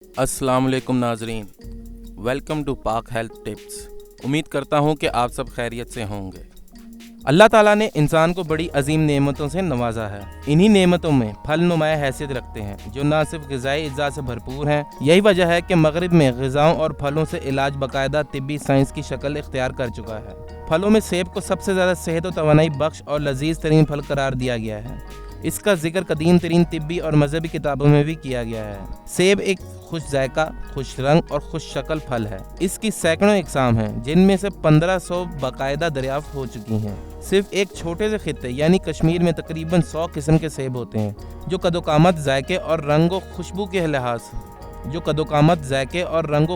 अस्सलाम वालेकुम नाजरीन, वेलकम टू पाक हेल्थ टिप्स। उम्मीद करता हूँ कि आप सब खैरियत से होंगे। अल्लाह ताला ने इंसान को बड़ी अजीम नेमतों से नवाजा है। इन्हीं नेमतों में फल नुमाया हैसियत रखते हैं जो न सिर्फ ग़िज़ाई अज्जा से भरपूर हैं। यही वजह है कि मगरिब में ग़िज़ाओं और फलों से इलाज बाकायदा तिब्बी साइंस की शक्ल इख्तियार कर चुका है। फलों में सेब को सबसे ज़्यादा सेहत और तवानाई बख्श और लजीज तरीन फल करार दिया गया है। इसका जिक्र कदीम तरीन तिब्बी और मजहबी किताबों में भी किया गया है। सेब एक खुश जायका, खुश रंग और खुश शक्ल फल है। इसकी सैकड़ों इकसाम हैं जिनमें से 1500 बाकायदा दरियाफ्त हो चुकी हैं। सिर्फ एक छोटे से खित्ते यानी कश्मीर में तकरीबन 100 किस्म के सेब होते हैं जो कदोकामत, जायके और रंगो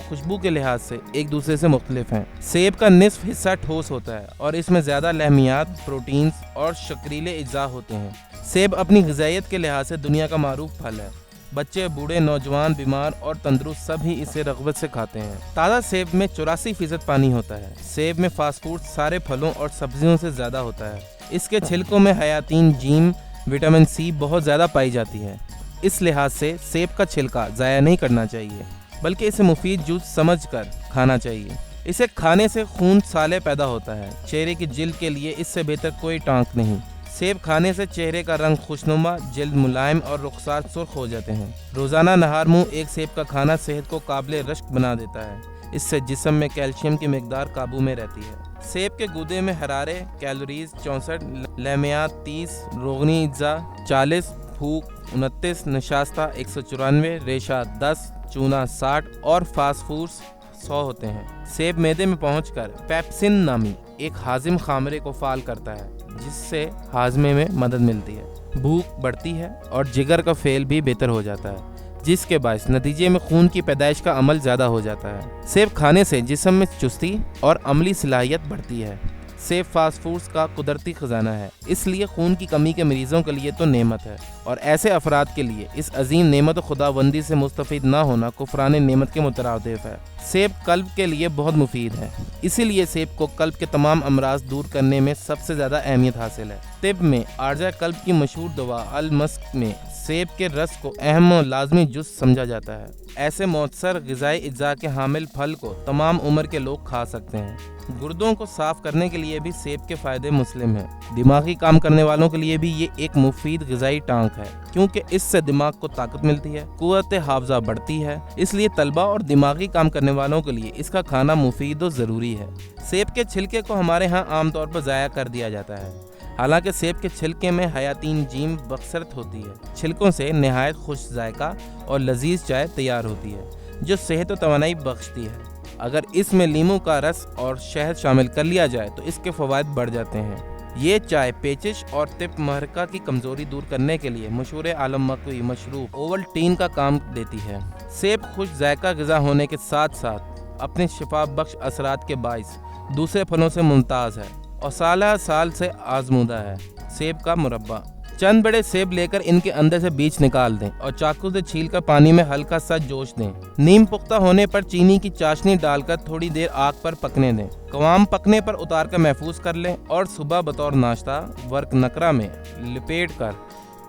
खुशबू के लिहाज से एक दूसरे से मुख्तलिफ हैं। सेब का निस्फ हिस्सा ठोस होता है और इसमें ज़्यादा लहमियात, प्रोटीन्स और शक्रीले अज्जा होते हैं। सेब अपनी ग़िज़ाइयत के लिहाज से दुनिया का मारूफ फल है। बच्चे, बूढ़े, नौजवान, बीमार और तंदुरुस्त सभी इसे रग़बत से खाते हैं। ताज़ा सेब में 84% पानी होता है। सेब में फास्फोर्स सारे फलों और सब्जियों से ज़्यादा होता है। इसके छिलकों में हयातीन जीम, विटामिन सी बहुत ज़्यादा पाई जाती है। इस लिहाज से सेब का छिलका ज़ाया नहीं करना चाहिए, बल्कि इसे मुफीद जूस समझ कर खाना चाहिए। इसे खाने से खून साले पैदा होता है। चेहरे की जिल्द के लिए इससे बेहतर कोई टांक नहीं। सेब खाने से चेहरे का रंग खुशनुमा, जिल्द मुलायम और रुखसार सुर्ख हो जाते हैं। रोज़ाना नहार मुंह एक सेब का खाना सेहत को काबिल रश्क बना देता है। इससे जिस्म में कैल्शियम की मिकदार काबू में रहती है। सेब के गूदे में हरारे, कैलोरीज 64, लहमियात 30, रोगनी अज्जा 40, भूख 29, नशास्ता 194, रेशा 10, चूना 60 और फास्फोर्स 100 होते हैं। सेब मैदे में पहुंचकर पेप्सिन नामी एक हाजिम खामरे को फाल करता है जिससे हाजमे में मदद मिलती है, भूख बढ़ती है और जिगर का फेल भी बेहतर हो जाता है, जिसके बायस नतीजे में खून की पैदाइश का अमल ज़्यादा हो जाता है। सेब खाने से जिस्म में चुस्ती और अमली सलाहियत बढ़ती है। सेब फास्फोर्स का कुदरती खजाना है, इसलिए खून की कमी के मरीजों के लिए तो नेमत है और ऐसे अफराद के लिए इस अजीम नेमत खुदाबंदी से मुस्तफ़ीद ना होना कुफरान नेमत के मुतरादिफ है। सेब कल्ब के लिए बहुत मुफीद है, इसीलिए सेब को कल्ब के तमाम अमराज दूर करने में सबसे ज़्यादा अहमियत हासिल है। तिब में आर्जा कल्ब की मशहूर दवा अल मस्क में सेब के रस को अहम और लाजमी जुज़ समझा जाता है। ऐसे मौसर ग़िज़ाई अज्जा के हामिल फल को तमाम उम्र के लोग खा सकते हैं। गुर्दों को साफ करने के लिए भी सेब के फ़ायदे मुस्लिम हैं। दिमागी काम करने वालों के लिए भी ये एक मुफीद ग़िज़ाई टांक है, क्योंकि इससे दिमाग को ताकत मिलती है, कुव्वत हाफ़ज़ा बढ़ती है। इसलिए तलबा और दिमागी काम करने वालों के लिए इसका खाना मुफीद और ज़रूरी है। सेब के छिलके को हमारे यहाँ आमतौर पर ज़ाया कर दिया जाता है, हालांकि सेब के छिलके में हयातीन जीम बक्सरत होती है। छिलकों से नहायत खुश जायका और लजीज चाय तैयार होती है जो सेहत और तवानाई बख्शती है। अगर इसमें लीमू का रस और शहद शामिल कर लिया जाए तो इसके फ़वाइद बढ़ जाते हैं। ये चाय पेचिश और तिब महरका की कमज़ोरी दूर करने के लिए मशहूर आलम मकवी मशरूब ओवल्टीन का काम देती है। सेब खुश जायका ग़िज़ा होने के साथ साथ अपने शिफा बख्श असरात के बाइस दूसरे फलों से मुमताज़ है और साल से आजमूदा है। सेब का मुरब्बा, चंद बड़े सेब लेकर इनके अंदर से बीज निकाल दें और चाकू से छीलकर पानी में हल्का सा जोश दें। नीम पुख्ता होने पर चीनी की चाशनी डालकर थोड़ी देर आग पर पकने दें। कवाम पकने पर उतार कर महफूज कर लें और सुबह बतौर नाश्ता वर्क नकरा में लपेट कर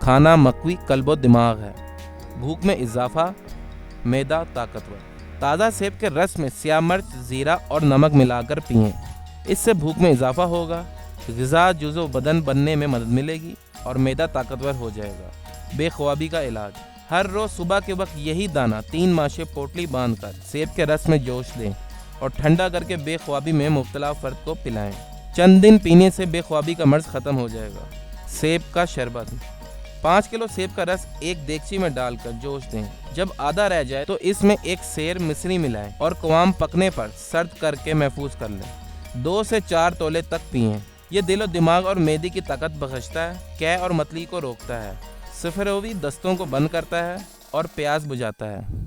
खाना मकवी कल्बो दिमाग है। भूख में इजाफा, मैदा ताकतवर। ताज़ा सेब के रस में सियाह मिर्च, ज़ीरा और नमक मिलाकर पिएं, इससे भूख में इजाफा होगा, ग़िज़ा जुज़ो बदन बनने में मदद मिलेगी और मैदा ताकतवर हो जाएगा। बेख्वाबी का इलाज, हर रोज़ सुबह के वक्त यही दाना 3 माशे पोटली बांधकर सेब के रस में जोश दें और ठंडा करके बेख्वाबी में मुब्तला फ़र्द को पिलाएं। चंद दिन पीने से बेख्वाबी का मर्ज़ ख़त्म हो जाएगा। सेब का शरबत, 5 किलो सेब का रस एक देगची में डालकर जोश दें। जब आधा रह जाए तो इसमें एक सेर मिश्री मिलाएं और कवाम पकने पर सर्द करके महफूज कर लें। 2 से 4 तोले तक पिएं। ये दिल और दिमाग और मैदे की ताकत बख्शता है, कै और मतली को रोकता है, सफरोवी दस्तों को बंद करता है और प्यास बुझाता है।